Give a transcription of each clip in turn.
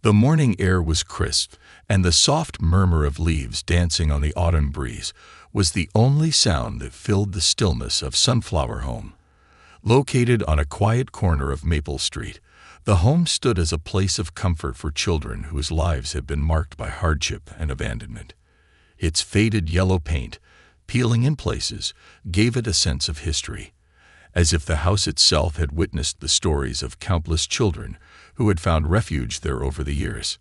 The morning air was crisp, and the soft murmur of leaves dancing on the autumn breeze was the only sound that filled the stillness of Sunflower Home. Located on a quiet corner of Maple Street, the home stood as a place of comfort for children whose lives had been marked by hardship and abandonment. Its faded yellow paint, peeling in places, gave it a sense of history, as if the house itself had witnessed the stories of countless children who had found refuge there over the years.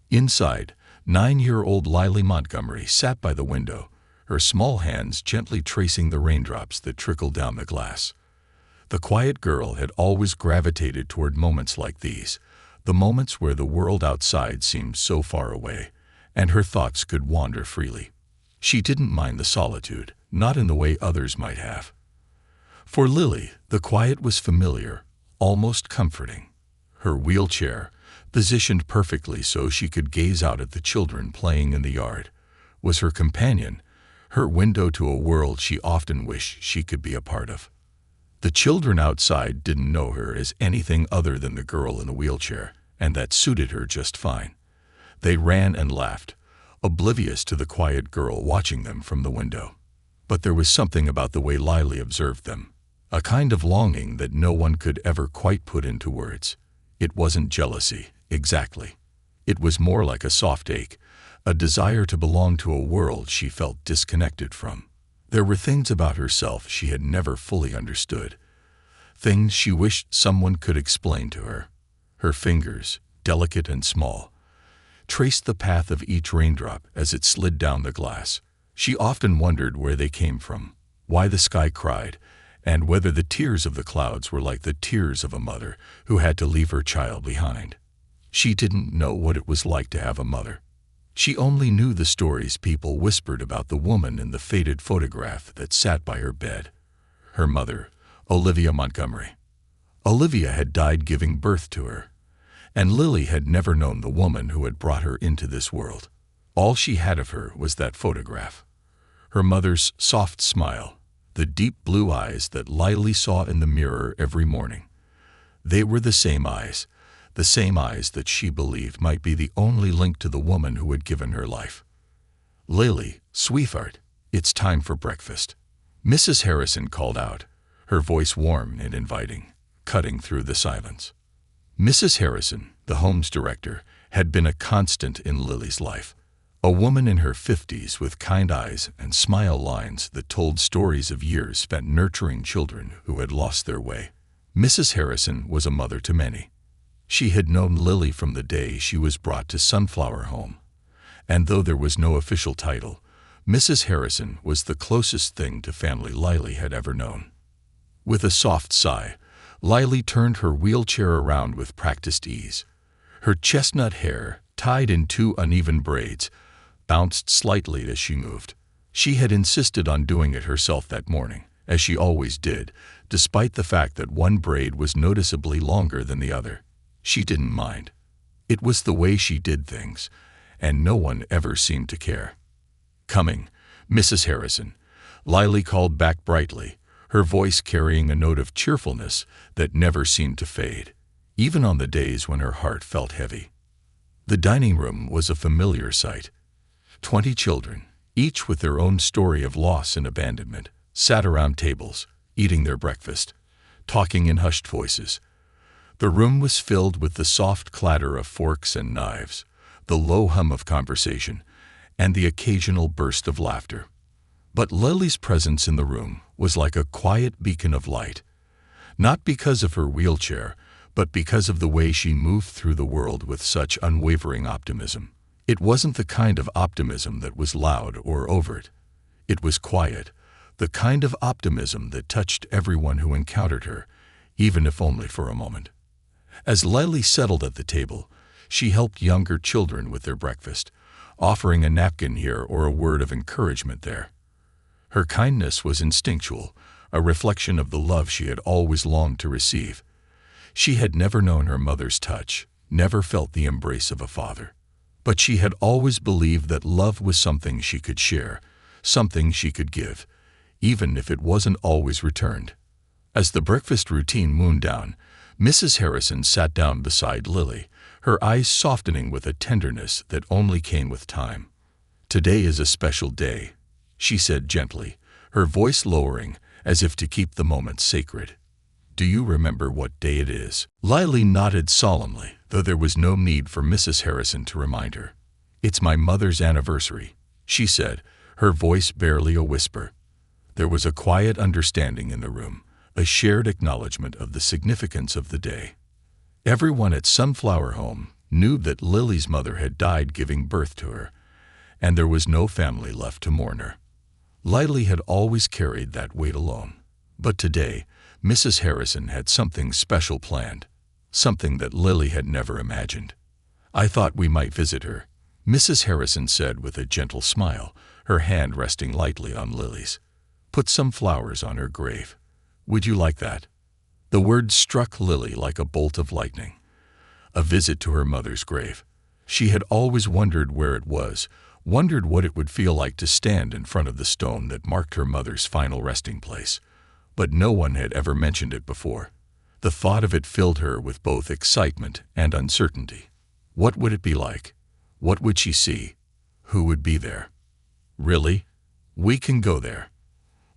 Inside, 9-year-old Lily Montgomery sat by the window, her small hands gently tracing the raindrops that trickled down the glass. The quiet girl had always gravitated toward moments like these, the moments where the world outside seemed so far away, and her thoughts could wander freely. She didn't mind the solitude, not in the way others might have. For Lily, the quiet was familiar, almost comforting. Her wheelchair, positioned perfectly so she could gaze out at the children playing in the yard, was her companion, her window to a world she often wished she could be a part of. The children outside didn't know her as anything other than the girl in the wheelchair, and that suited her just fine. They ran and laughed, oblivious to the quiet girl watching them from the window. But there was something about the way Lily observed them, a kind of longing that no one could ever quite put into words. It wasn't jealousy, exactly. It was more like a soft ache, a desire to belong to a world she felt disconnected from. There were things about herself she had never fully understood, things she wished someone could explain to her. Her fingers, delicate and small, traced the path of each raindrop as it slid down the glass. She often wondered where they came from, why the sky cried, and whether the tears of the clouds were like the tears of a mother who had to leave her child behind. She didn't know what it was like to have a mother. She only knew the stories people whispered about the woman in the faded photograph that sat by her bed. Her mother, Olivia Montgomery. Olivia had died giving birth to her, and Lily had never known the woman who had brought her into this world. All she had of her was that photograph. Her mother's soft smile, the deep blue eyes that Lily saw in the mirror every morning. They were the same eyes that she believed might be the only link to the woman who had given her life. "Lily, sweetheart, it's time for breakfast," Mrs. Harrison called out, her voice warm and inviting, cutting through the silence. Mrs. Harrison, the home's director, had been a constant in Lily's life. A woman in her 50s with kind eyes and smile lines that told stories of years spent nurturing children who had lost their way. Mrs. Harrison was a mother to many. She had known Lily from the day she was brought to Sunflower Home, and though there was no official title, Mrs. Harrison was the closest thing to family Lily had ever known. With a soft sigh, Lily turned her wheelchair around with practiced ease. Her chestnut hair, tied in 2 uneven braids, bounced slightly as she moved. She had insisted on doing it herself that morning, as she always did, despite the fact that one braid was noticeably longer than the other. She didn't mind. It was the way she did things, and no one ever seemed to care. "Coming, Mrs. Harrison," Lily called back brightly, her voice carrying a note of cheerfulness that never seemed to fade, even on the days when her heart felt heavy. The dining room was a familiar sight. 20 children, each with their own story of loss and abandonment, sat around tables, eating their breakfast, talking in hushed voices. The room was filled with the soft clatter of forks and knives, the low hum of conversation, and the occasional burst of laughter. But Lily's presence in the room was like a quiet beacon of light, not because of her wheelchair, but because of the way she moved through the world with such unwavering optimism. It wasn't the kind of optimism that was loud or overt. It was quiet, the kind of optimism that touched everyone who encountered her, even if only for a moment. As Lily settled at the table, she helped younger children with their breakfast, offering a napkin here or a word of encouragement there. Her kindness was instinctual, a reflection of the love she had always longed to receive. She had never known her mother's touch, never felt the embrace of a father. But she had always believed that love was something she could share, something she could give, even if it wasn't always returned. As the breakfast routine wound down, Mrs. Harrison sat down beside Lily, her eyes softening with a tenderness that only came with time. "Today is a special day," she said gently, her voice lowering as if to keep the moment sacred. "Do you remember what day it is?" Lily nodded solemnly, though there was no need for Mrs. Harrison to remind her. "It's my mother's anniversary," she said, her voice barely a whisper. There was a quiet understanding in the room, a shared acknowledgement of the significance of the day. Everyone at Sunflower Home knew that Lily's mother had died giving birth to her, and there was no family left to mourn her. Lily had always carried that weight alone. But today, Mrs. Harrison had something special planned, something that Lily had never imagined. "I thought we might visit her," Mrs. Harrison said with a gentle smile, her hand resting lightly on Lily's. "Put some flowers on her grave. Would you like that?" The word struck Lily like a bolt of lightning. A visit to her mother's grave. She had always wondered where it was, wondered what it would feel like to stand in front of the stone that marked her mother's final resting place. But no one had ever mentioned it before. The thought of it filled her with both excitement and uncertainty. What would it be like? What would she see? Who would be there? "Really? We can go there?"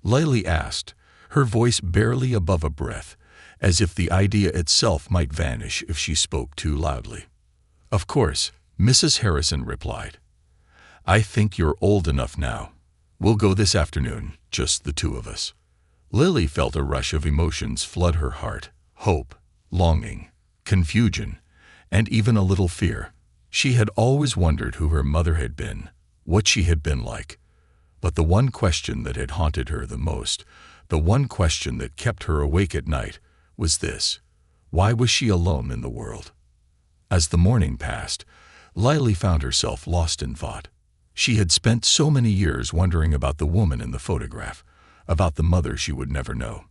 Lily asked, her voice barely above a breath, as if the idea itself might vanish if she spoke too loudly. "Of course," Mrs. Harrison replied. "I think you're old enough now. We'll go this afternoon, just the two of us." Lily felt a rush of emotions flood her heart: hope, longing, confusion, and even a little fear. She had always wondered who her mother had been, what she had been like. But the one question that had haunted her the most, the one question that kept her awake at night, was this: why was she alone in the world? As the morning passed, Lily found herself lost in thought. She had spent so many years wondering about the woman in the photograph, about the mother she would never know.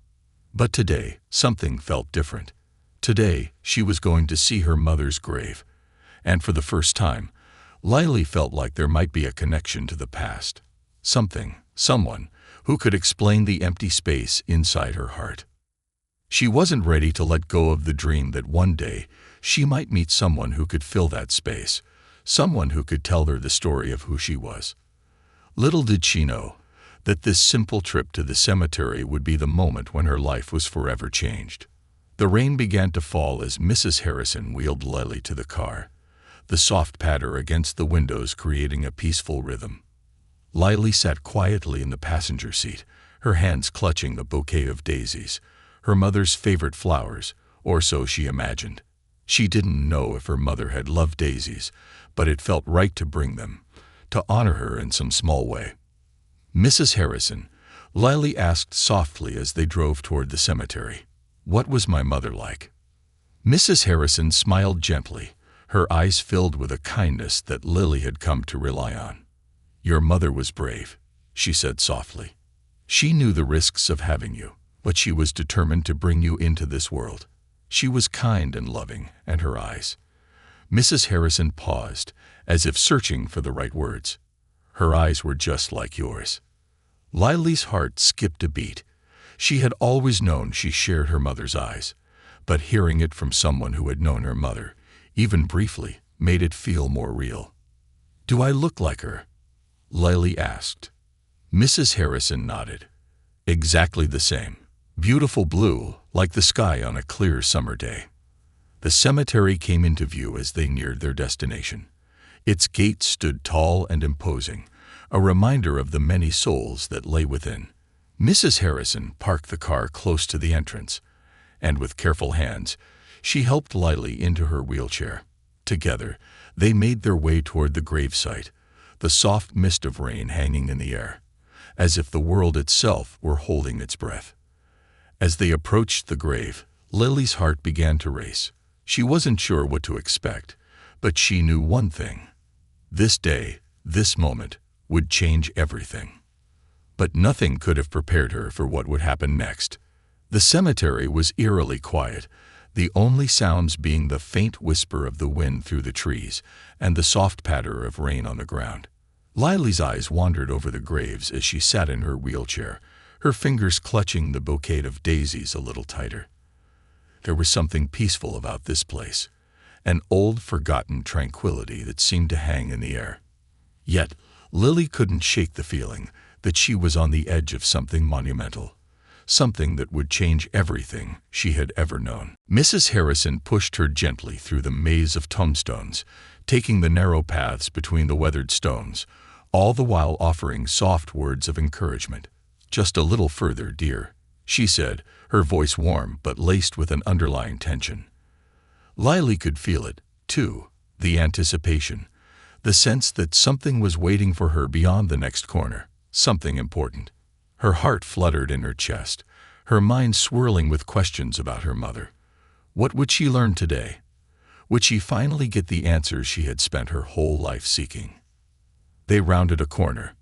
But today, something felt different. Today, she was going to see her mother's grave. And for the first time, Lily felt like there might be a connection to the past. Something, someone, who could explain the empty space inside her heart. She wasn't ready to let go of the dream that one day she might meet someone who could fill that space, someone who could tell her the story of who she was. Little did she know that this simple trip to the cemetery would be the moment when her life was forever changed. The rain began to fall as Mrs. Harrison wheeled Lily to the car, the soft patter against the windows creating a peaceful rhythm. Lily sat quietly in the passenger seat, her hands clutching the bouquet of daisies, her mother's favorite flowers, or so she imagined. She didn't know if her mother had loved daisies, but it felt right to bring them, to honor her in some small way. "Mrs. Harrison," Lily asked softly as they drove toward the cemetery, "what was my mother like?" Mrs. Harrison smiled gently, her eyes filled with a kindness that Lily had come to rely on. "Your mother was brave," she said softly. "She knew the risks of having you, but she was determined to bring you into this world. She was kind and loving, and her eyes—" Mrs. Harrison paused, as if searching for the right words. "Her eyes were just like yours." Lily's heart skipped a beat. She had always known she shared her mother's eyes, but hearing it from someone who had known her mother, even briefly, made it feel more real. "Do I look like her?" Lily asked. Mrs. Harrison nodded. "Exactly the same. Beautiful blue, like the sky on a clear summer day." The cemetery came into view as they neared their destination. Its gates stood tall and imposing, a reminder of the many souls that lay within. Mrs. Harrison parked the car close to the entrance, and with careful hands, she helped Lily into her wheelchair. Together, they made their way toward the gravesite, the soft mist of rain hanging in the air, as if the world itself were holding its breath. As they approached the grave, Lily's heart began to race. She wasn't sure what to expect, but she knew one thing. This day, this moment, would change everything. But nothing could have prepared her for what would happen next. The cemetery was eerily quiet, the only sounds being the faint whisper of the wind through the trees and the soft patter of rain on the ground. Lily's eyes wandered over the graves as she sat in her wheelchair, her fingers clutching the bouquet of daisies a little tighter. There was something peaceful about this place, an old forgotten tranquility that seemed to hang in the air. Yet, Lily couldn't shake the feeling that she was on the edge of something monumental, something that would change everything she had ever known. Mrs. Harrison pushed her gently through the maze of tombstones, taking the narrow paths between the weathered stones, all the while offering soft words of encouragement. "Just a little further, dear," she said, her voice warm but laced with an underlying tension. Lily could feel it, too, the anticipation, the sense that something was waiting for her beyond the next corner, something important. Her heart fluttered in her chest, her mind swirling with questions about her mother. What would she learn today? Would she finally get the answers she had spent her whole life seeking? They rounded a corner,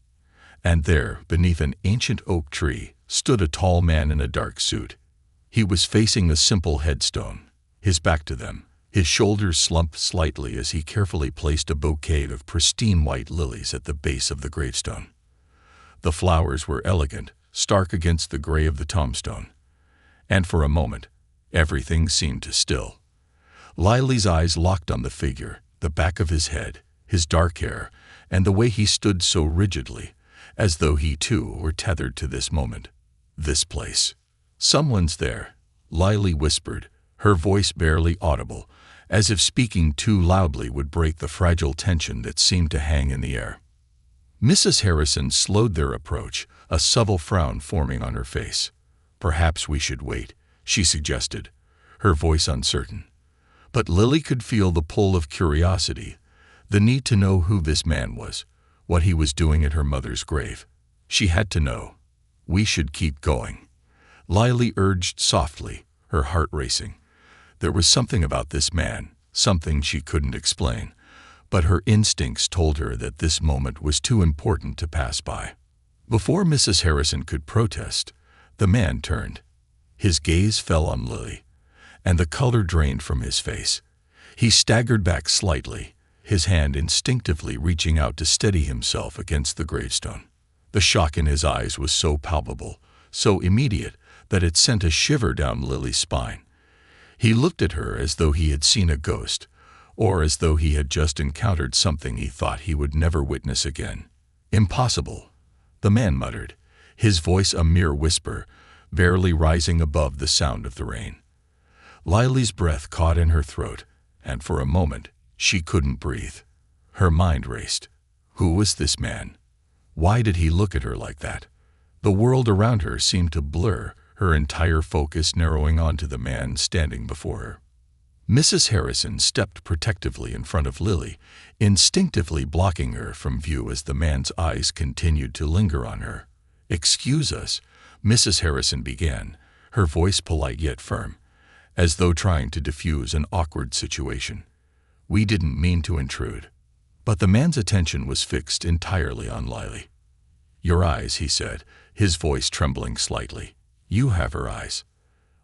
and there, beneath an ancient oak tree, stood a tall man in a dark suit. He was facing a simple headstone, his back to them, his shoulders slumped slightly as he carefully placed a bouquet of pristine white lilies at the base of the gravestone. The flowers were elegant, stark against the gray of the tombstone, and for a moment, everything seemed to still. Lily's eyes locked on the figure, the back of his head, his dark hair, and the way he stood so rigidly, as though he too were tethered to this moment, this place. "Someone's there," Lily whispered, her voice barely audible, as if speaking too loudly would break the fragile tension that seemed to hang in the air. Mrs. Harrison slowed their approach, a subtle frown forming on her face. "Perhaps we should wait," she suggested, her voice uncertain. But Lily could feel the pull of curiosity, the need to know who this man was, what he was doing at her mother's grave. She had to know. "We should keep going," Lily urged softly, her heart racing. There was something about this man, something she couldn't explain, but her instincts told her that this moment was too important to pass by. Before Mrs. Harrison could protest, the man turned. His gaze fell on Lily, and the color drained from his face. He staggered back slightly, his hand instinctively reaching out to steady himself against the gravestone. The shock in his eyes was so palpable, so immediate, that it sent a shiver down Lily's spine. He looked at her as though he had seen a ghost, or as though he had just encountered something he thought he would never witness again. "Impossible," the man muttered, his voice a mere whisper, barely rising above the sound of the rain. Lily's breath caught in her throat, and for a moment she couldn't breathe. Her mind raced. Who was this man? Why did he look at her like that? The world around her seemed to blur, her entire focus narrowing onto the man standing before her. Mrs. Harrison stepped protectively in front of Lily, instinctively blocking her from view as the man's eyes continued to linger on her. "Excuse us," Mrs. Harrison began, her voice polite yet firm, as though trying to diffuse an awkward situation. "We didn't mean to intrude." But the man's attention was fixed entirely on Lily. "Your eyes," he said, his voice trembling slightly. "You have her eyes."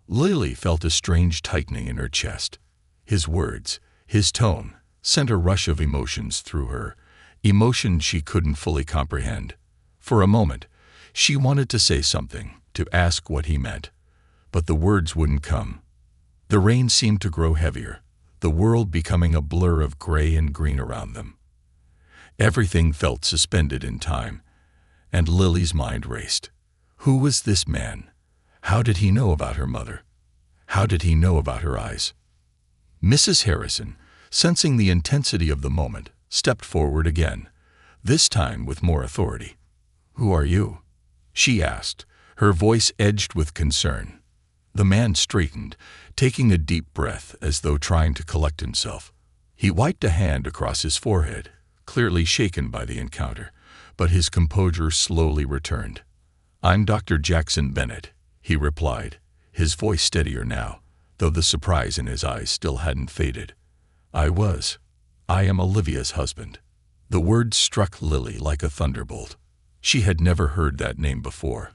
Lily felt a strange tightening in her chest. His words, his tone, sent a rush of emotions through her, emotions she couldn't fully comprehend. For a moment, she wanted to say something, to ask what he meant, but the words wouldn't come. The rain seemed to grow heavier, the world becoming a blur of gray and green around them. Everything felt suspended in time, and Lily's mind raced. Who was this man? How did he know about her mother? How did he know about her eyes? Mrs. Harrison, sensing the intensity of the moment, stepped forward again, this time with more authority. "Who are you?" she asked, her voice edged with concern. The man straightened, taking a deep breath as though trying to collect himself. He wiped a hand across his forehead, clearly shaken by the encounter, but his composure slowly returned. "I'm Dr. Jackson Bennett," he replied, his voice steadier now, though the surprise in his eyes still hadn't faded. I am Olivia's husband." The words struck Lily like a thunderbolt. She had never heard that name before.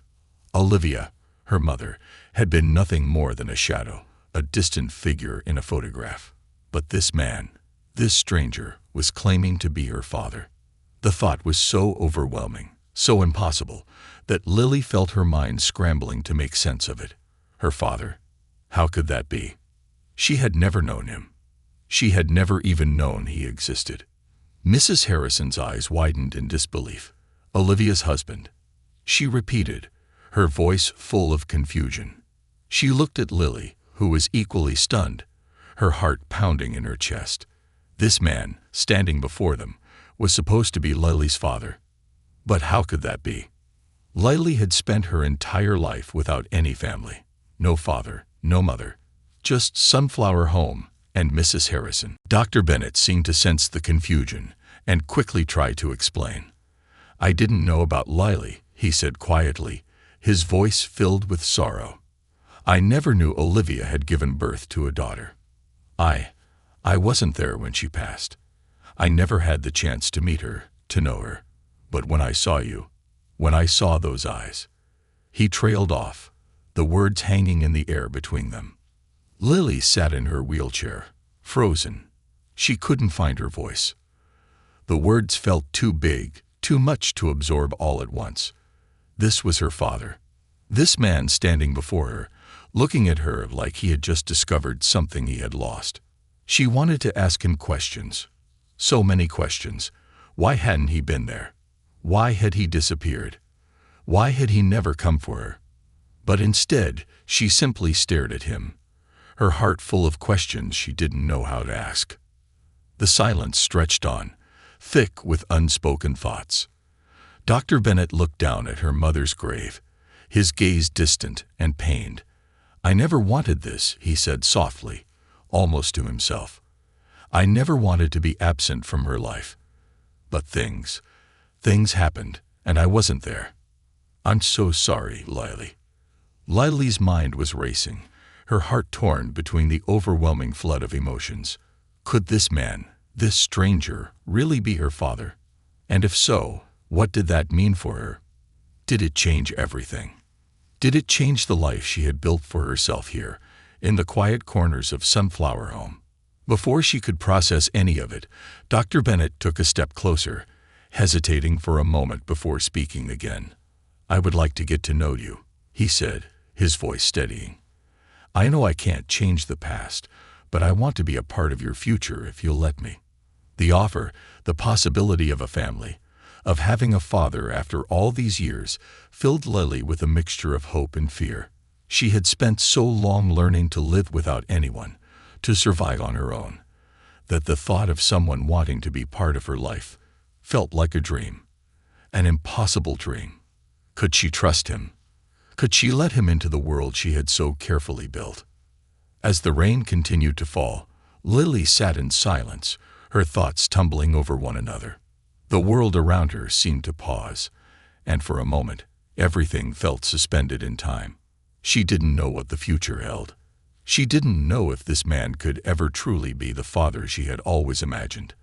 Olivia, her mother, had been nothing more than a shadow, a distant figure in a photograph. But this man, this stranger, was claiming to be her father. The thought was so overwhelming, so impossible, that Lily felt her mind scrambling to make sense of it. Her father? How could that be? She had never known him. She had never even known he existed. Mrs. Harrison's eyes widened in disbelief. Olivia's husband. She repeated, her voice full of confusion. She looked at Lily, who was equally stunned, her heart pounding in her chest. This man, standing before them, was supposed to be Lily's father. But how could that be? Lily had spent her entire life without any family. No father, no mother. Just Sunflower Home and Mrs. Harrison. Dr. Bennett seemed to sense the confusion and quickly tried to explain. "I didn't know about Lily," he said quietly, his voice filled with sorrow. "I never knew Olivia had given birth to a daughter. I wasn't there when she passed. I never had the chance to meet her, to know her. But when I saw you, when I saw those eyes..." He trailed off, the words hanging in the air between them. Lily sat in her wheelchair, frozen. She couldn't find her voice. The words felt too big, too much to absorb all at once. This was her father. This man standing before her, looking at her like he had just discovered something he had lost. She wanted to ask him questions. So many questions. Why hadn't he been there? Why had he disappeared? Why had he never come for her? But instead, she simply stared at him, her heart full of questions she didn't know how to ask. The silence stretched on, thick with unspoken thoughts. Dr. Bennett looked down at her mother's grave, his gaze distant and pained. "I never wanted this," he said softly, almost to himself. "I never wanted to be absent from her life. But things happened, and I wasn't there. I'm so sorry, Lily." Lily's mind was racing, her heart torn between the overwhelming flood of emotions. Could this man, this stranger, really be her father? And if so, what did that mean for her? Did it change everything? Did it change the life she had built for herself here, in the quiet corners of Sunflower Home? Before she could process any of it, Dr. Bennett took a step closer, hesitating for a moment before speaking again. "I would like to get to know you," he said, his voice steadying. "I know I can't change the past, but I want to be a part of your future if you'll let me." The offer, the possibility of a family, of having a father after all these years, filled Lily with a mixture of hope and fear. She had spent so long learning to live without anyone, to survive on her own, that the thought of someone wanting to be part of her life felt like a dream, an impossible dream. Could she trust him? Could she let him into the world she had so carefully built? As the rain continued to fall, Lily sat in silence, her thoughts tumbling over one another. The world around her seemed to pause, and for a moment, everything felt suspended in time. She didn't know what the future held. She didn't know if this man could ever truly be the father she had always imagined.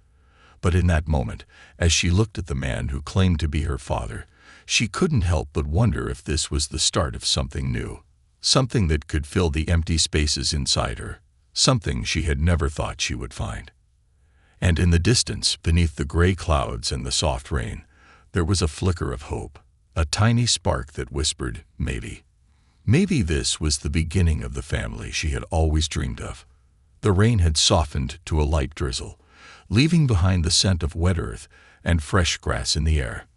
But in that moment, as she looked at the man who claimed to be her father, she couldn't help but wonder if this was the start of something new, something that could fill the empty spaces inside her, something she had never thought she would find. And in the distance, beneath the gray clouds and the soft rain, there was a flicker of hope, a tiny spark that whispered, maybe. Maybe this was the beginning of the family she had always dreamed of. The rain had softened to a light drizzle, leaving behind the scent of wet earth and fresh grass in the air.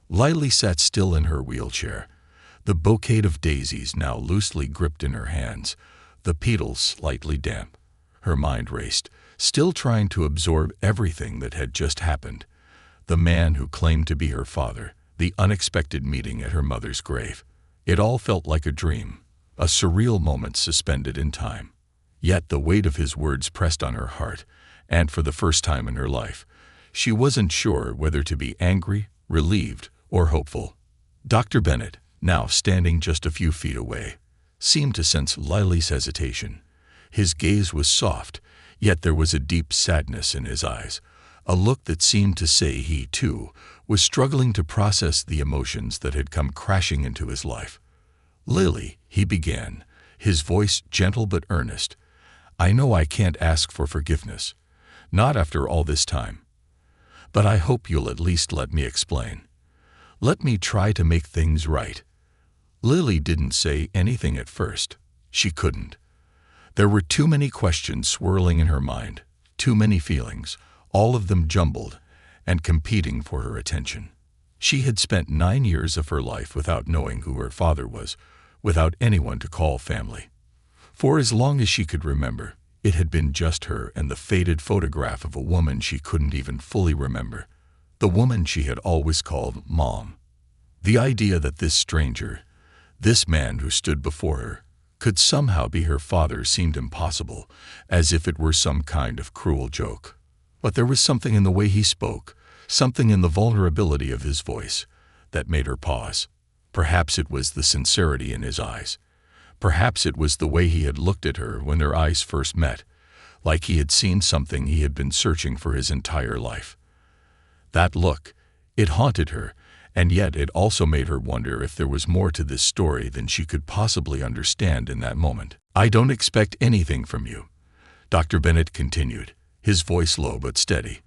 Lily sat still in her wheelchair, the bouquet of daisies now loosely gripped in her hands, the petals slightly damp. Her mind raced, still trying to absorb everything that had just happened. The man who claimed to be her father, the unexpected meeting at her mother's grave. It all felt like a dream, a surreal moment suspended in time. Yet the weight of his words pressed on her heart, and for the first time in her life, she wasn't sure whether to be angry, relieved, or hopeful. Dr. Bennett, now standing just a few feet away, seemed to sense Lily's hesitation. His gaze was soft, yet there was a deep sadness in his eyes, a look that seemed to say he, too, was struggling to process the emotions that had come crashing into his life. "Lily," he began, his voice gentle but earnest, "I know I can't ask for forgiveness, not after all this time. But I hope you'll at least let me explain. Let me try to make things right." Lily didn't say anything at first. She couldn't. There were too many questions swirling in her mind, Too many feelings, all of them jumbled and competing for her attention. She had spent 9 years of her life without knowing who her father was, without anyone to call family. For as long as she could remember, it had been just her and the faded photograph of a woman she couldn't even fully remember, the woman she had always called Mom. The idea that this stranger, this man who stood before her, could somehow be her father seemed impossible, as if it were some kind of cruel joke. But there was something in the way he spoke, something in the vulnerability of his voice, that made her pause. Perhaps it was the sincerity in his eyes. Perhaps it was the way he had looked at her when their eyes first met, like he had seen something he had been searching for his entire life. That look, it haunted her, and yet it also made her wonder if there was more to this story than she could possibly understand in that moment. "I don't expect anything from you," Dr. Bennett continued, his voice low but steady.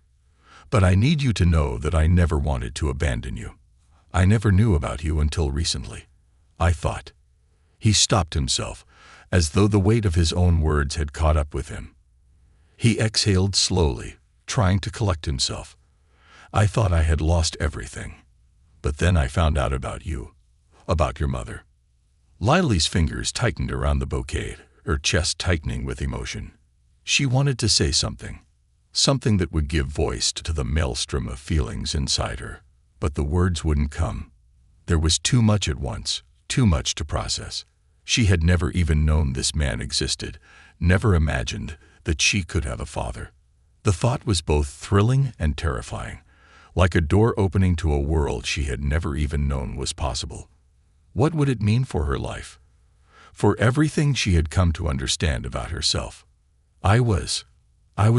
"But I need you to know that I never wanted to abandon you. I never knew about you until recently. I thought—" He stopped himself, as though the weight of his own words had caught up with him. He exhaled slowly, trying to collect himself. "I thought I had lost everything. But then I found out about you, about your mother." Lily's fingers tightened around the bouquet, her chest tightening with emotion. She wanted to say something, something that would give voice to the maelstrom of feelings inside her, but the words wouldn't come. There was too much at once, too much to process. She had never even known this man existed, never imagined that she could have a father. The thought was both thrilling and terrifying, like a door opening to a world she had never even known was possible. What would it mean for her life? For everything she had come to understand about herself. I was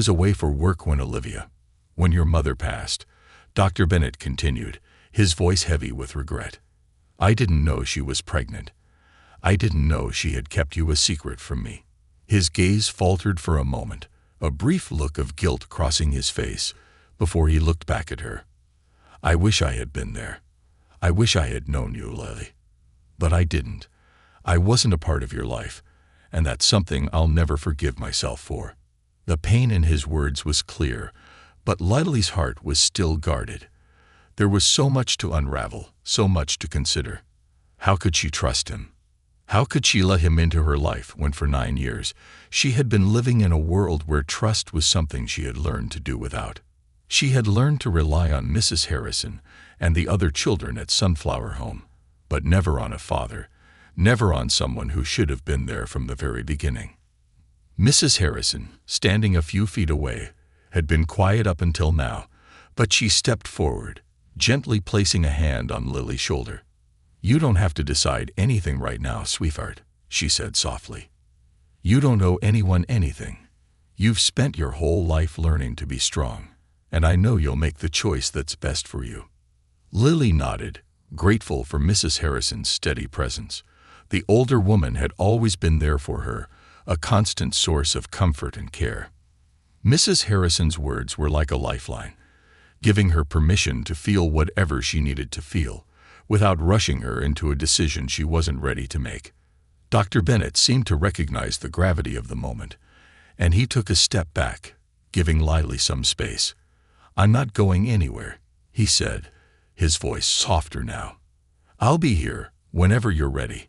away for work when your mother passed," Dr. Bennett continued, his voice heavy with regret. "I didn't know she was pregnant. I didn't know she had kept you a secret from me." His gaze faltered for a moment, a brief look of guilt crossing his face, before he looked back at her. "I wish I had been there. I wish I had known you, Lily. But I didn't. I wasn't a part of your life, and that's something I'll never forgive myself for." The pain in his words was clear, but Lily's heart was still guarded. There was so much to unravel, so much to consider. How could she trust him? How could she let him into her life when for 9 years she had been living in a world where trust was something she had learned to do without? She had learned to rely on Mrs. Harrison and the other children at Sunflower Home, but never on a father, never on someone who should have been there from the very beginning. Mrs. Harrison, standing a few feet away, had been quiet up until now, but she stepped forward, gently placing a hand on Lily's shoulder. "You don't have to decide anything right now, sweetheart," she said softly. "You don't owe anyone anything. You've spent your whole life learning to be strong, and I know you'll make the choice that's best for you." Lily nodded, grateful for Mrs. Harrison's steady presence. The older woman had always been there for her, a constant source of comfort and care. Mrs. Harrison's words were like a lifeline, giving her permission to feel whatever she needed to feel, without rushing her into a decision she wasn't ready to make. Dr. Bennett seemed to recognize the gravity of the moment, and he took a step back, giving Lily some space. "I'm not going anywhere," he said, his voice softer now. "I'll be here whenever you're ready.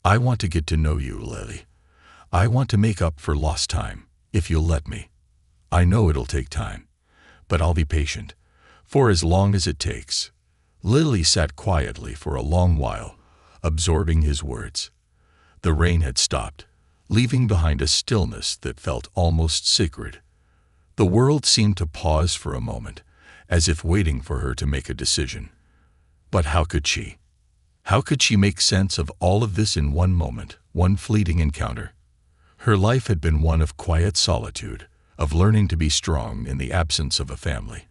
I want to get to know you, Lily. I want to make up for lost time, if you'll let me. I know it'll take time, but I'll be patient, for as long as it takes." Lily sat quietly for a long while, absorbing his words. The rain had stopped, leaving behind a stillness that felt almost sacred. The world seemed to pause for a moment, as if waiting for her to make a decision. But how could she? How could she make sense of all of this in one moment, one fleeting encounter? Her life had been one of quiet solitude, of learning to be strong in the absence of a family,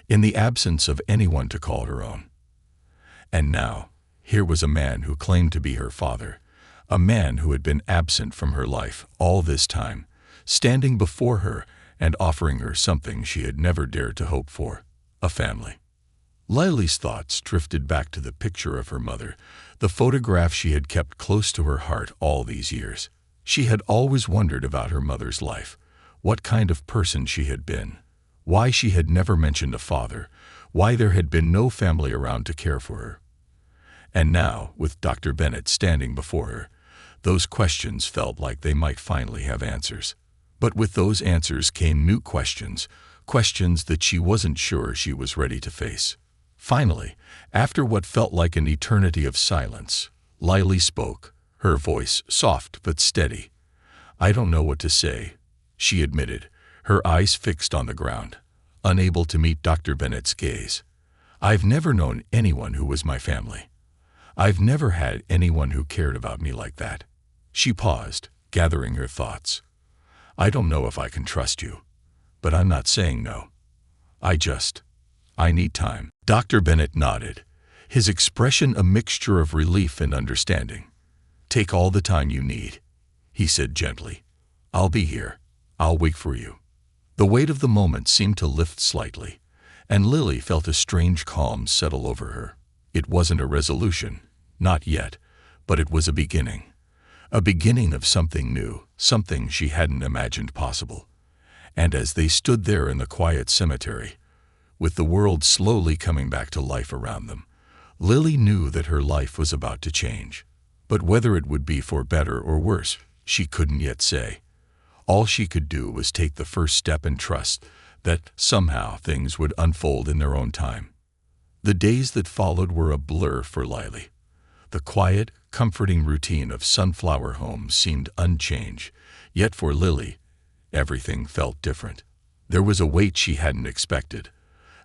in the absence of anyone to call her own. And now, here was a man who claimed to be her father, a man who had been absent from her life all this time, standing before her and offering her something she had never dared to hope for, a family. Lily's thoughts drifted back to the picture of her mother, the photograph she had kept close to her heart all these years. She had always wondered about her mother's life, what kind of person she had been, why she had never mentioned a father, why there had been no family around to care for her. And now, with Dr. Bennett standing before her, those questions felt like they might finally have answers. But with those answers came new questions, questions that she wasn't sure she was ready to face. Finally, after what felt like an eternity of silence, Lily spoke, her voice soft but steady. "I don't know what to say," she admitted, her eyes fixed on the ground, unable to meet Dr. Bennett's gaze. "I've never known anyone who was my family. I've never had anyone who cared about me like that." She paused, gathering her thoughts. "I don't know if I can trust you, but I'm not saying no. I need time." Dr. Bennett nodded, his expression a mixture of relief and understanding. "Take all the time you need," he said gently. "I'll be here. I'll wait for you." The weight of the moment seemed to lift slightly, and Lily felt a strange calm settle over her. It wasn't a resolution, not yet, but it was a beginning of something new, something she hadn't imagined possible. And as they stood there in the quiet cemetery, with the world slowly coming back to life around them, Lily knew that her life was about to change. But whether it would be for better or worse, she couldn't yet say. All she could do was take the first step and trust that somehow things would unfold in their own time. The days that followed were a blur for Lily. The quiet, comforting routine of Sunflower Home seemed unchanged, yet for Lily, everything felt different. There was a weight she hadn't expected,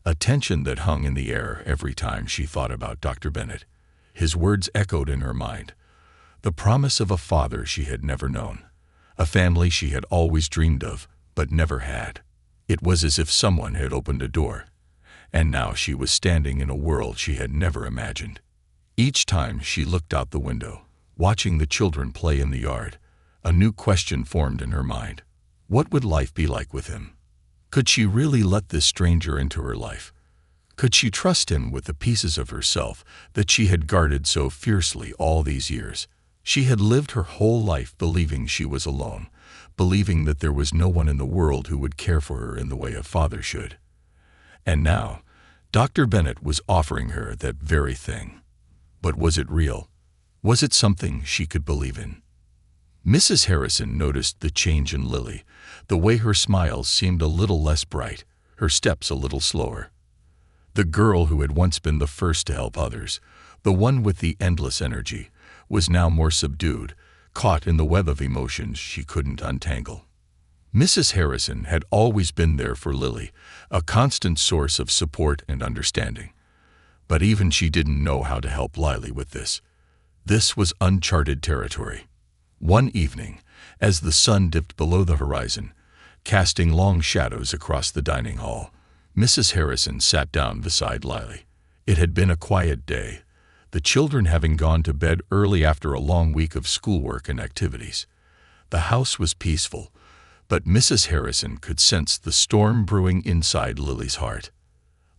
a tension that hung in the air every time she thought about Dr. Bennett. His words echoed in her mind. The promise of a father she had never known, a family she had always dreamed of, but never had. It was as if someone had opened a door, and now she was standing in a world she had never imagined. Each time she looked out the window, watching the children play in the yard, a new question formed in her mind. What would life be like with him? Could she really let this stranger into her life? Could she trust him with the pieces of herself that she had guarded so fiercely all these years? She had lived her whole life believing she was alone, believing that there was no one in the world who would care for her in the way a father should. And now, Dr. Bennett was offering her that very thing. But was it real? Was it something she could believe in? Mrs. Harrison noticed the change in Lily, the way her smiles seemed a little less bright, her steps a little slower. The girl who had once been the first to help others, the one with the endless energy, was now more subdued, caught in the web of emotions she couldn't untangle. Mrs. Harrison had always been there for Lily, a constant source of support and understanding. But even she didn't know how to help Lily with this. This was uncharted territory. One evening, as the sun dipped below the horizon, casting long shadows across the dining hall, Mrs. Harrison sat down beside Lily. It had been a quiet day, the children having gone to bed early after a long week of schoolwork and activities. The house was peaceful, but Mrs. Harrison could sense the storm brewing inside Lily's heart.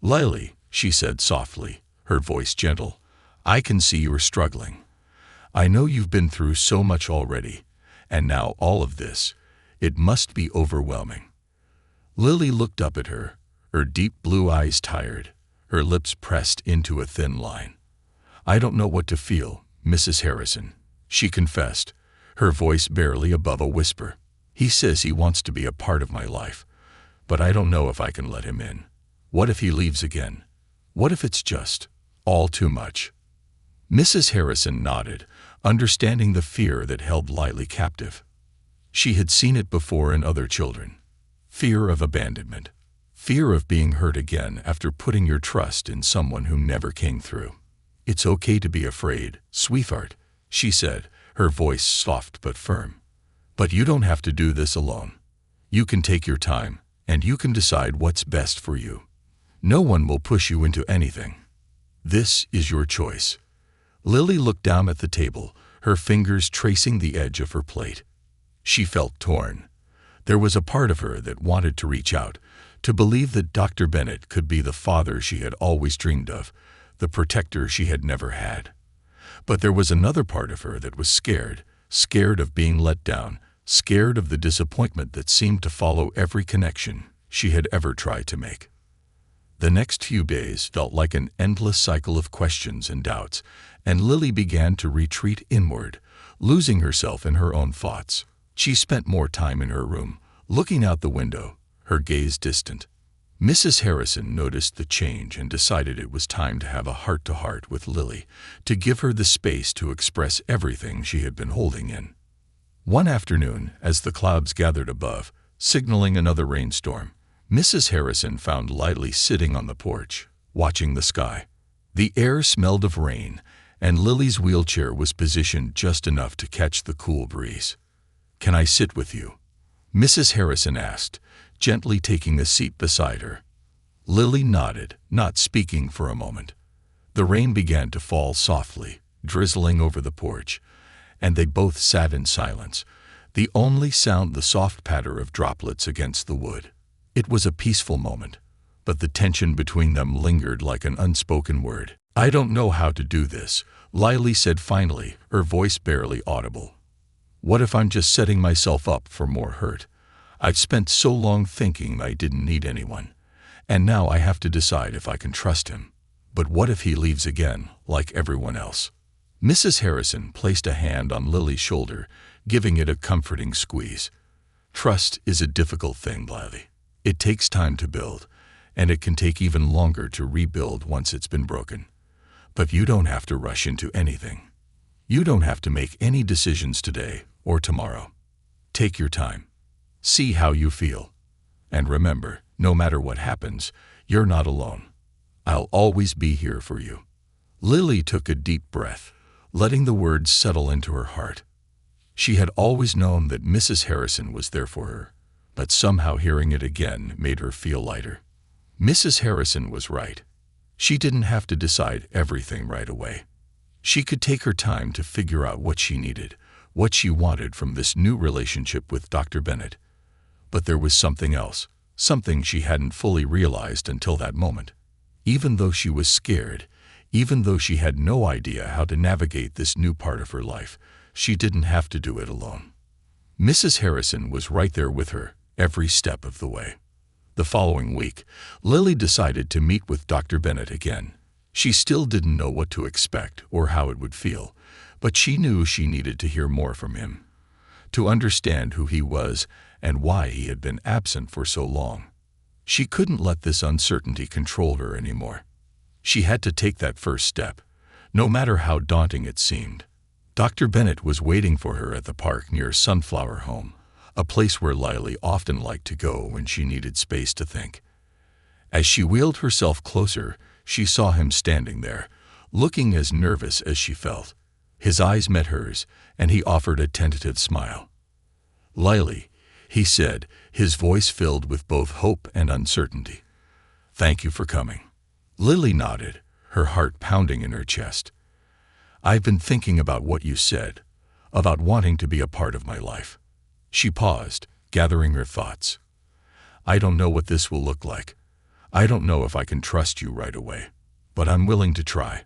"Lily," she said softly, her voice gentle, "I can see you're struggling. I know you've been through so much already, and now all of this, it must be overwhelming." Lily looked up at her deep blue eyes tired, her lips pressed into a thin line. "I don't know what to feel, Mrs. Harrison," she confessed, her voice barely above a whisper. "He says he wants to be a part of my life, but I don't know if I can let him in. What if he leaves again? What if it's just all too much?" Mrs. Harrison nodded, understanding the fear that held Lily captive. She had seen it before in other children. Fear of abandonment. Fear of being hurt again after putting your trust in someone who never came through. "It's okay to be afraid, sweetheart," she said, her voice soft but firm. "But you don't have to do this alone. You can take your time, and you can decide what's best for you. No one will push you into anything. This is your choice." Lily looked down at the table, her fingers tracing the edge of her plate. She felt torn. There was a part of her that wanted to reach out, to believe that Dr. Bennett could be the father she had always dreamed of, the protector she had never had. But there was another part of her that was scared of being let down, scared of the disappointment that seemed to follow every connection she had ever tried to make. The next few days felt like an endless cycle of questions and doubts, and Lily began to retreat inward, losing herself in her own thoughts. She spent more time in her room, looking out the window, her gaze distant. Mrs. Harrison noticed the change and decided it was time to have a heart-to-heart with Lily, to give her the space to express everything she had been holding in. One afternoon, as the clouds gathered above, signaling another rainstorm, Mrs. Harrison found Lily sitting on the porch, watching the sky. The air smelled of rain, and Lily's wheelchair was positioned just enough to catch the cool breeze. "Can I sit with you?" Mrs. Harrison asked, gently taking a seat beside her. Lily nodded, not speaking for a moment. The rain began to fall softly, drizzling over the porch, and they both sat in silence, the only sound the soft patter of droplets against the wood. It was a peaceful moment, but the tension between them lingered like an unspoken word. "I don't know how to do this," Lily said finally, her voice barely audible. "What if I'm just setting myself up for more hurt? I've spent so long thinking I didn't need anyone, and now I have to decide if I can trust him. But what if he leaves again, like everyone else?" Mrs. Harrison placed a hand on Lily's shoulder, giving it a comforting squeeze. "Trust is a difficult thing, Lily. It takes time to build, and it can take even longer to rebuild once it's been broken. But you don't have to rush into anything. You don't have to make any decisions today or tomorrow. Take your time. See how you feel. And remember, no matter what happens, you're not alone. I'll always be here for you." Lily took a deep breath, letting the words settle into her heart. She had always known that Mrs. Harrison was there for her, but somehow hearing it again made her feel lighter. Mrs. Harrison was right. She didn't have to decide everything right away. She could take her time to figure out what she needed, what she wanted from this new relationship with Dr. Bennett. But there was something else, something she hadn't fully realized until that moment. Even though she was scared, even though she had no idea how to navigate this new part of her life, she didn't have to do it alone. Mrs. Harrison was right there with her, every step of the way. The following week, Lily decided to meet with Dr. Bennett again. She still didn't know what to expect or how it would feel, but she knew she needed to hear more from him, to understand who he was and why he had been absent for so long. She couldn't let this uncertainty control her anymore. She had to take that first step, no matter how daunting it seemed. Dr. Bennett was waiting for her at the park near Sunflower Home, a place where Lily often liked to go when she needed space to think. As she wheeled herself closer, she saw him standing there, looking as nervous as she felt. His eyes met hers, and he offered a tentative smile. "Lily," he said, his voice filled with both hope and uncertainty. "Thank you for coming." Lily nodded, her heart pounding in her chest. "I've been thinking about what you said, about wanting to be a part of my life." She paused, gathering her thoughts. "I don't know what this will look like. I don't know if I can trust you right away, but I'm willing to try.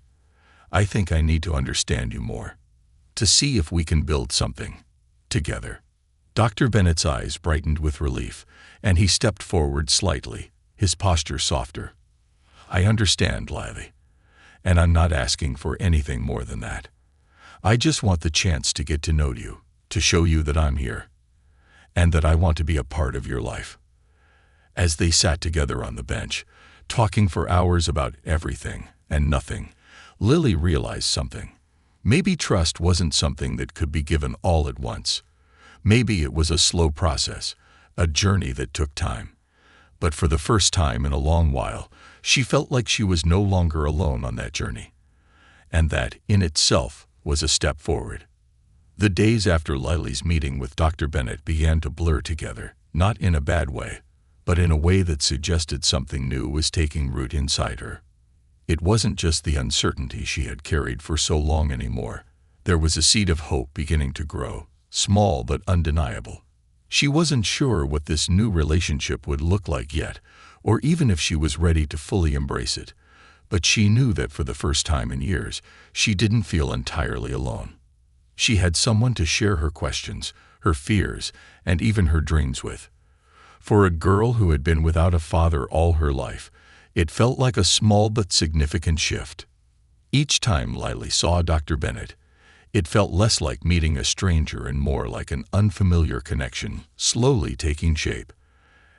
I think I need to understand you more, to see if we can build something together." Dr. Bennett's eyes brightened with relief, and he stepped forward slightly, his posture softer. "I understand, Lily, and I'm not asking for anything more than that. I just want the chance to get to know you, to show you that I'm here, and that I want to be a part of your life." As they sat together on the bench, talking for hours about everything and nothing, Lily realized something. Maybe trust wasn't something that could be given all at once. Maybe it was a slow process, a journey that took time. But for the first time in a long while, she felt like she was no longer alone on that journey. And that, in itself, was a step forward. The days after Lily's meeting with Dr. Bennett began to blur together, not in a bad way, but in a way that suggested something new was taking root inside her. It wasn't just the uncertainty she had carried for so long anymore. There was a seed of hope beginning to grow, small but undeniable. She wasn't sure what this new relationship would look like yet, or even if she was ready to fully embrace it, but she knew that for the first time in years, she didn't feel entirely alone. She had someone to share her questions, her fears, and even her dreams with. For a girl who had been without a father all her life, it felt like a small but significant shift. Each time Lily saw Dr. Bennett, it felt less like meeting a stranger and more like an unfamiliar connection, slowly taking shape.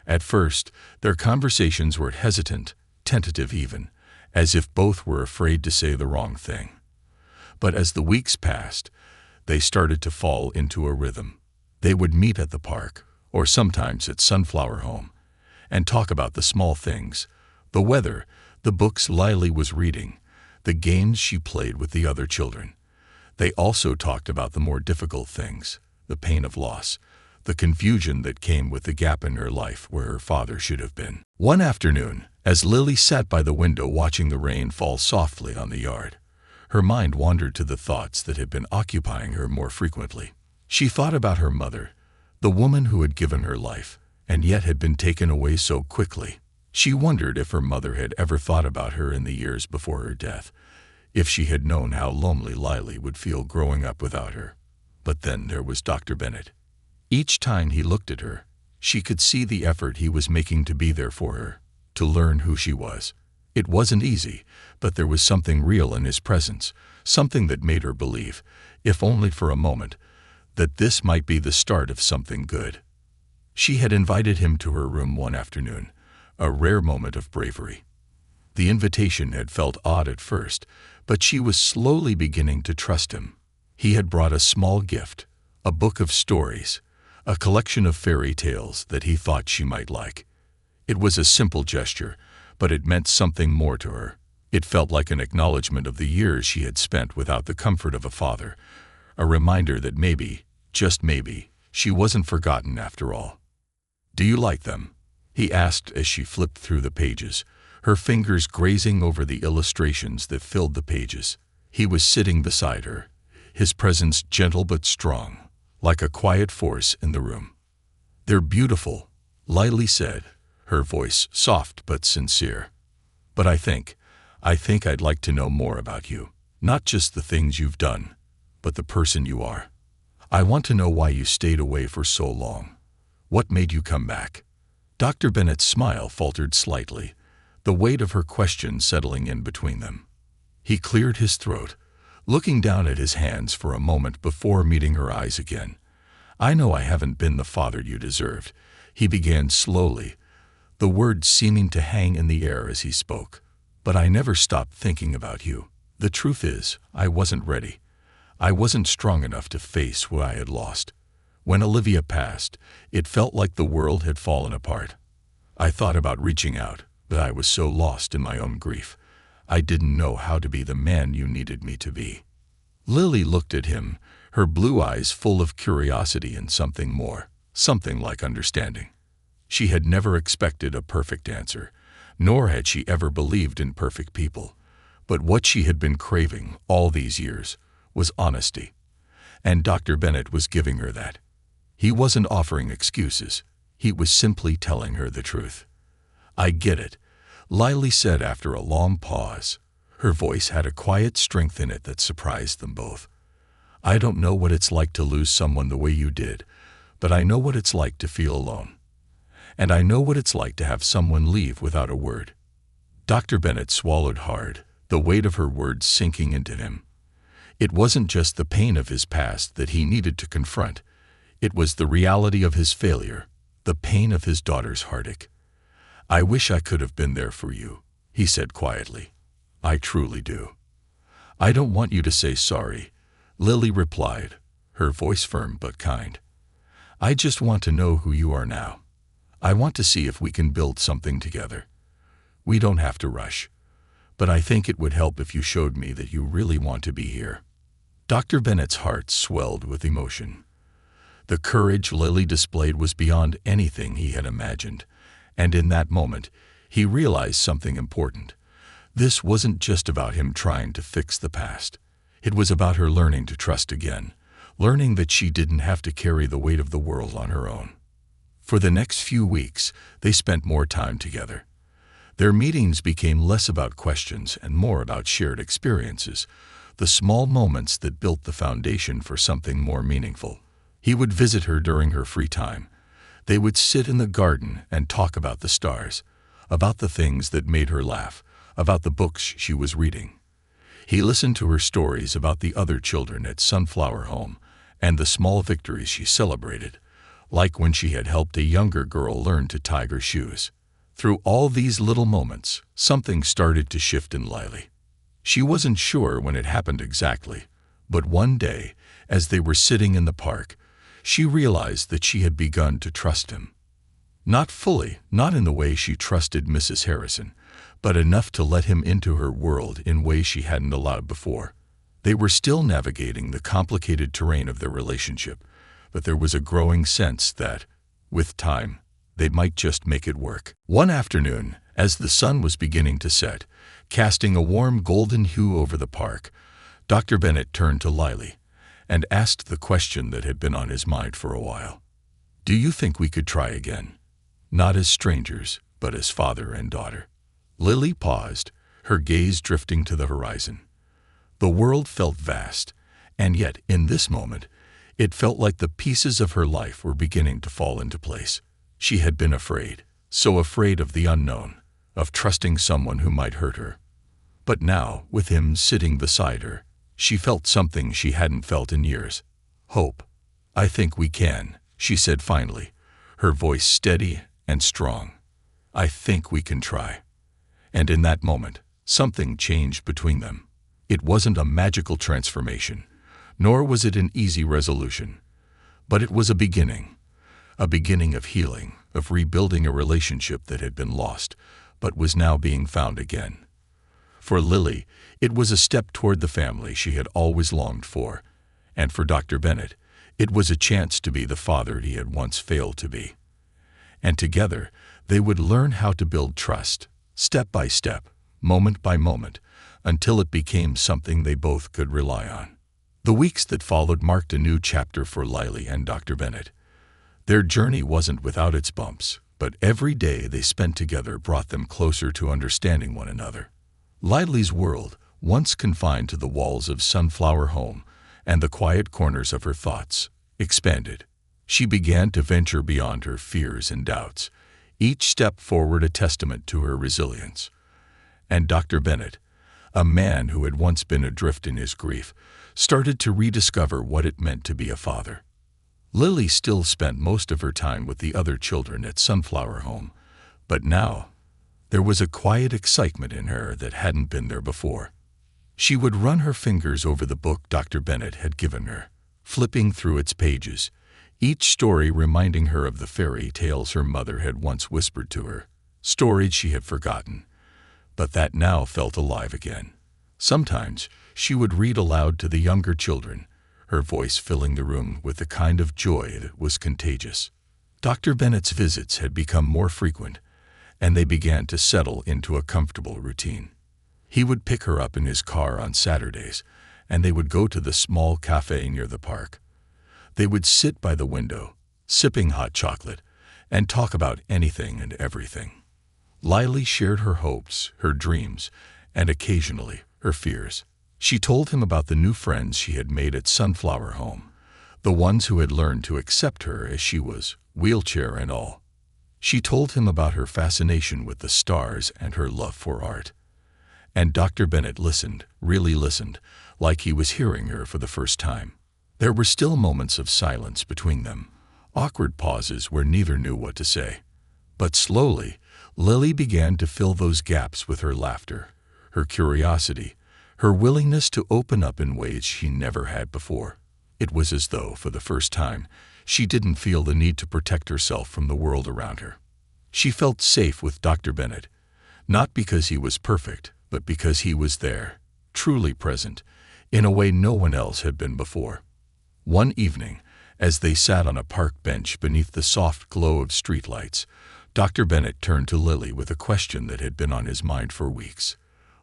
At first, their conversations were hesitant, tentative even, as if both were afraid to say the wrong thing. But as the weeks passed, they started to fall into a rhythm. They would meet at the park, or sometimes at Sunflower Home, and talk about the small things, the weather, the books Lily was reading, the games she played with the other children. They also talked about the more difficult things, the pain of loss, the confusion that came with the gap in her life where her father should have been. One afternoon, as Lily sat by the window watching the rain fall softly on the yard, her mind wandered to the thoughts that had been occupying her more frequently. She thought about her mother, the woman who had given her life, and yet had been taken away so quickly. She wondered if her mother had ever thought about her in the years before her death, if she had known how lonely Lily would feel growing up without her. But then there was Dr. Bennett. Each time he looked at her, she could see the effort he was making to be there for her, to learn who she was. It wasn't easy, but there was something real in his presence, something that made her believe, if only for a moment, that this might be the start of something good. She had invited him to her room one afternoon, a rare moment of bravery. The invitation had felt odd at first, but she was slowly beginning to trust him. He had brought a small gift, a book of stories, a collection of fairy tales that he thought she might like. It was a simple gesture, but it meant something more to her. It felt like an acknowledgement of the years she had spent without the comfort of a father, a reminder that maybe, just maybe, she wasn't forgotten after all. "Do you like them?" he asked as she flipped through the pages, her fingers grazing over the illustrations that filled the pages. He was sitting beside her, his presence gentle but strong, like a quiet force in the room. "They're beautiful," Lily said, her voice soft but sincere. "But I think I'd like to know more about you. Not just the things you've done, but the person you are. I want to know why you stayed away for so long. What made you come back?" Dr. Bennett's smile faltered slightly, the weight of her question settling in between them. He cleared his throat, looking down at his hands for a moment before meeting her eyes again. "I know I haven't been the father you deserved," he began slowly, the words seeming to hang in the air as he spoke. "But I never stopped thinking about you. The truth is, I wasn't ready. I wasn't strong enough to face what I had lost. When Olivia passed, it felt like the world had fallen apart. I thought about reaching out, but I was so lost in my own grief. I didn't know how to be the man you needed me to be." Lily looked at him, her blue eyes full of curiosity and something more, something like understanding. She had never expected a perfect answer, nor had she ever believed in perfect people. But what she had been craving all these years was honesty. And Dr. Bennett was giving her that. He wasn't offering excuses. He was simply telling her the truth. "I get it," Lily said after a long pause. Her voice had a quiet strength in it that surprised them both. "I don't know what it's like to lose someone the way you did, but I know what it's like to feel alone. And I know what it's like to have someone leave without a word." Dr. Bennett swallowed hard, the weight of her words sinking into him. It wasn't just the pain of his past that he needed to confront. It was the reality of his failure, the pain of his daughter's heartache. "I wish I could have been there for you," he said quietly. "I truly do." "I don't want you to say sorry," Lily replied, her voice firm but kind. "I just want to know who you are now. I want to see if we can build something together. We don't have to rush, but I think it would help if you showed me that you really want to be here." Dr. Bennett's heart swelled with emotion. The courage Lily displayed was beyond anything he had imagined, and in that moment, he realized something important. This wasn't just about him trying to fix the past. It was about her learning to trust again, learning that she didn't have to carry the weight of the world on her own. For the next few weeks, they spent more time together. Their meetings became less about questions and more about shared experiences, the small moments that built the foundation for something more meaningful. He would visit her during her free time. They would sit in the garden and talk about the stars, about the things that made her laugh, about the books she was reading. He listened to her stories about the other children at Sunflower Home and the small victories she celebrated, like when she had helped a younger girl learn to tie her shoes. Through all these little moments, something started to shift in Lily. She wasn't sure when it happened exactly, but one day, as they were sitting in the park, she realized that she had begun to trust him. Not fully, not in the way she trusted Mrs. Harrison, but enough to let him into her world in ways she hadn't allowed before. They were still navigating the complicated terrain of their relationship, but there was a growing sense that, with time, they might just make it work. One afternoon, as the sun was beginning to set, casting a warm golden hue over the park, Dr. Bennett turned to Lily and asked the question that had been on his mind for a while. "Do you think we could try again? Not as strangers, but as father and daughter." Lily paused, her gaze drifting to the horizon. The world felt vast, and yet, in this moment, it felt like the pieces of her life were beginning to fall into place. She had been afraid, so afraid of the unknown, of trusting someone who might hurt her. But now, with him sitting beside her, she felt something she hadn't felt in years. Hope. "I think we can," she said finally, her voice steady and strong. "I think we can try." And in that moment, something changed between them. It wasn't a magical transformation, nor was it an easy resolution, but it was a beginning of healing, of rebuilding a relationship that had been lost, but was now being found again. For Lily, it was a step toward the family she had always longed for, and for Dr. Bennett, it was a chance to be the father he had once failed to be. And together, they would learn how to build trust, step by step, moment by moment, until it became something they both could rely on. The weeks that followed marked a new chapter for Lily and Dr. Bennett. Their journey wasn't without its bumps, but every day they spent together brought them closer to understanding one another. Lily's world, once confined to the walls of Sunflower Home and the quiet corners of her thoughts, expanded. She began to venture beyond her fears and doubts, each step forward a testament to her resilience. And Dr. Bennett, a man who had once been adrift in his grief, started to rediscover what it meant to be a father. Lily still spent most of her time with the other children at Sunflower Home, but now there was a quiet excitement in her that hadn't been there before. She would run her fingers over the book Dr. Bennett had given her, flipping through its pages, each story reminding her of the fairy tales her mother had once whispered to her, stories she had forgotten, but that now felt alive again. Sometimes she would read aloud to the younger children, her voice filling the room with the kind of joy that was contagious. Dr. Bennett's visits had become more frequent, and they began to settle into a comfortable routine. He would pick her up in his car on Saturdays, and they would go to the small cafe near the park. They would sit by the window, sipping hot chocolate, and talk about anything and everything. Lily shared her hopes, her dreams, and occasionally her fears. She told him about the new friends she had made at Sunflower Home, the ones who had learned to accept her as she was, wheelchair and all. She told him about her fascination with the stars and her love for art. And Dr. Bennett listened, really listened, like he was hearing her for the first time. There were still moments of silence between them, awkward pauses where neither knew what to say. But slowly, Lily began to fill those gaps with her laughter, her curiosity, her willingness to open up in ways she never had before. It was as though, for the first time, she didn't feel the need to protect herself from the world around her. She felt safe with Dr. Bennett, not because he was perfect, but because he was there, truly present, in a way no one else had been before. One evening, as they sat on a park bench beneath the soft glow of streetlights, Dr. Bennett turned to Lily with a question that had been on his mind for weeks.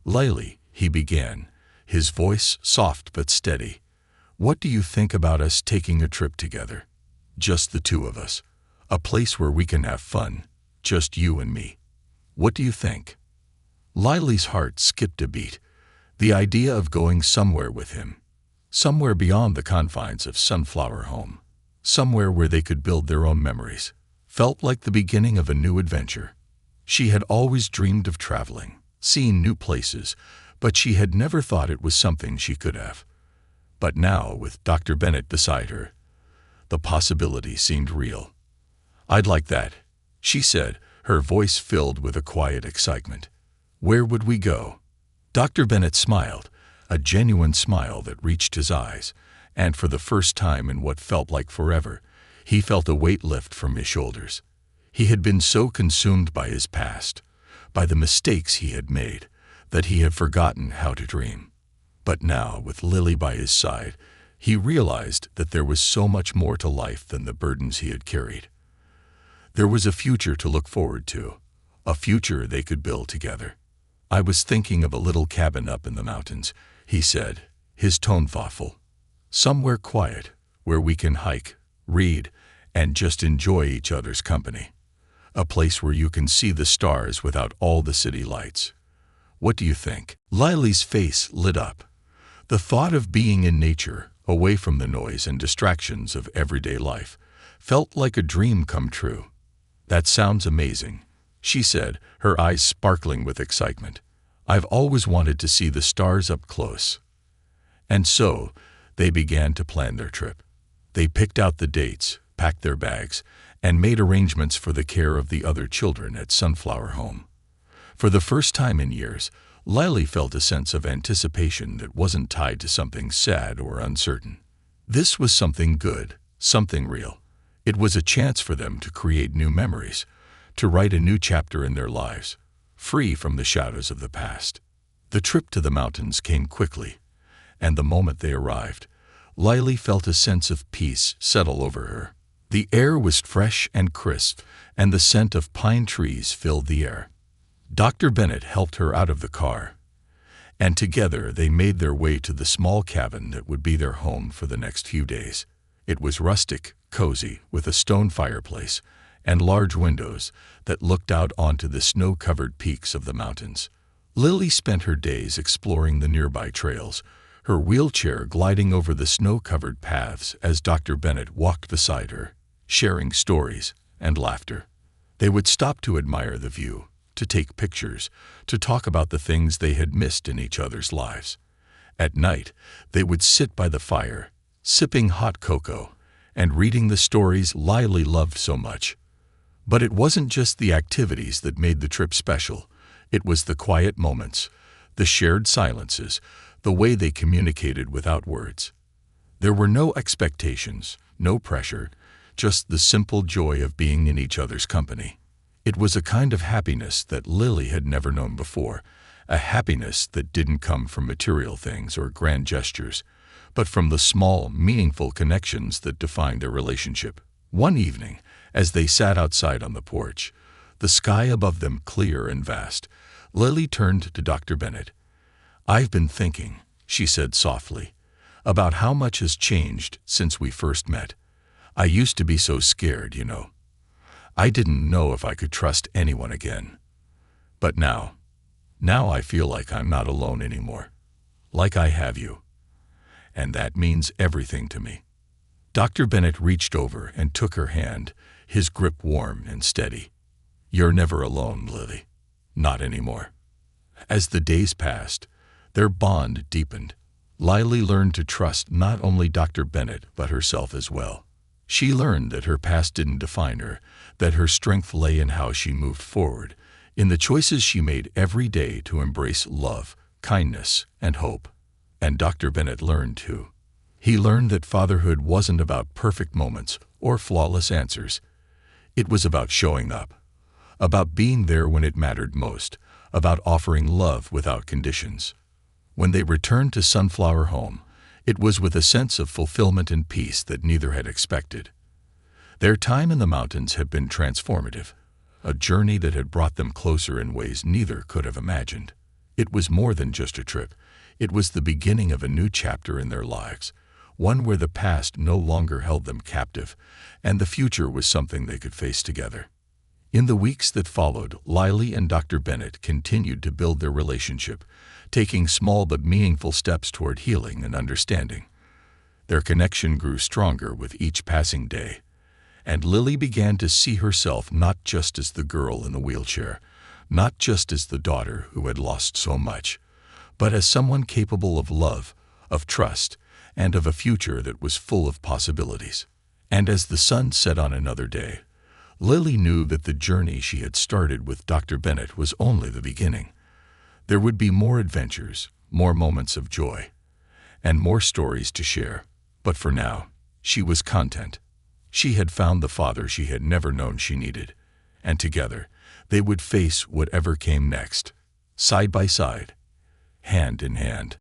"Lily," he began, his voice soft but steady, "what do you think about us taking a trip together? Just the two of us. A place where we can have fun, just you and me. What do you think?" Lily's heart skipped a beat. The idea of going somewhere with him, somewhere beyond the confines of Sunflower Home. somewhere where they could build their own memories. Felt like the beginning of a new adventure. She had always dreamed of traveling, seeing new places, but she had never thought it was something she could have. But now, with Dr. Bennett beside her, the possibility seemed real. "I'd like that," she said, her voice filled with a quiet excitement. "Where would we go?" Dr. Bennett smiled, a genuine smile that reached his eyes, and for the first time in what felt like forever, he felt a weight lift from his shoulders. He had been so consumed by his past, by the mistakes he had made, that he had forgotten how to dream. But now, with Lily by his side, he realized that there was so much more to life than the burdens he had carried. There was a future to look forward to, a future they could build together. "I was thinking of a little cabin up in the mountains," he said, his tone thoughtful. "Somewhere quiet, where we can hike, read, and just enjoy each other's company. A place where you can see the stars without all the city lights. What do you think?" Lily's face lit up. The thought of being in nature, away from the noise and distractions of everyday life, felt like a dream come true. "That sounds amazing," she said, her eyes sparkling with excitement. "I've always wanted to see the stars up close." And so, they began to plan their trip. They picked out the dates, packed their bags, and made arrangements for the care of the other children at Sunflower Home. For the first time in years, Lily felt a sense of anticipation that wasn't tied to something sad or uncertain. This was something good, something real. It was a chance for them to create new memories, to write a new chapter in their lives, free from the shadows of the past. The trip to the mountains came quickly, and the moment they arrived, Lily felt a sense of peace settle over her. The air was fresh and crisp, and the scent of pine trees filled the air. Dr. Bennett helped her out of the car, and together they made their way to the small cabin that would be their home for the next few days. It was rustic, cozy, with a stone fireplace and large windows that looked out onto the snow-covered peaks of the mountains. Lily spent her days exploring the nearby trails, her wheelchair gliding over the snow-covered paths as Dr. Bennett walked beside her, sharing stories and laughter. They would stop to admire the view, to take pictures, to talk about the things they had missed in each other's lives. At night, they would sit by the fire, sipping hot cocoa, and reading the stories Lily loved so much. But it wasn't just the activities that made the trip special. It was the quiet moments, the shared silences, the way they communicated without words. There were no expectations, no pressure, just the simple joy of being in each other's company. It was a kind of happiness that Lily had never known before, a happiness that didn't come from material things or grand gestures, but from the small, meaningful connections that defined their relationship. One evening, as they sat outside on the porch, the sky above them clear and vast, Lily turned to Dr. Bennett. "I've been thinking," she said softly, "about how much has changed since we first met. I used to be so scared, you know. I didn't know if I could trust anyone again. But now I feel like I'm not alone anymore. Like I have you. And that means everything to me." Dr. Bennett reached over and took her hand, his grip warm and steady. "You're never alone, Lily. Not anymore." As the days passed, their bond deepened. Lily learned to trust not only Dr. Bennett but herself as well. She learned that her past didn't define her, that her strength lay in how she moved forward, in the choices she made every day to embrace love, kindness, and hope. And Dr. Bennett learned too. He learned that fatherhood wasn't about perfect moments or flawless answers. It was about showing up, about being there when it mattered most, about offering love without conditions. When they returned to Sunflower Home, it was with a sense of fulfillment and peace that neither had expected. Their time in the mountains had been transformative, a journey that had brought them closer in ways neither could have imagined. It was more than just a trip. It was the beginning of a new chapter in their lives, one where the past no longer held them captive, and the future was something they could face together. In the weeks that followed, Lily and Dr. Bennett continued to build their relationship, taking small but meaningful steps toward healing and understanding. Their connection grew stronger with each passing day, and Lily began to see herself not just as the girl in the wheelchair, not just as the daughter who had lost so much, but as someone capable of love, of trust, and of a future that was full of possibilities. And as the sun set on another day, Lily knew that the journey she had started with Dr. Bennett was only the beginning. There would be more adventures, more moments of joy, and more stories to share. But for now, she was content. She had found the father she had never known she needed, and together they would face whatever came next, side by side, hand in hand.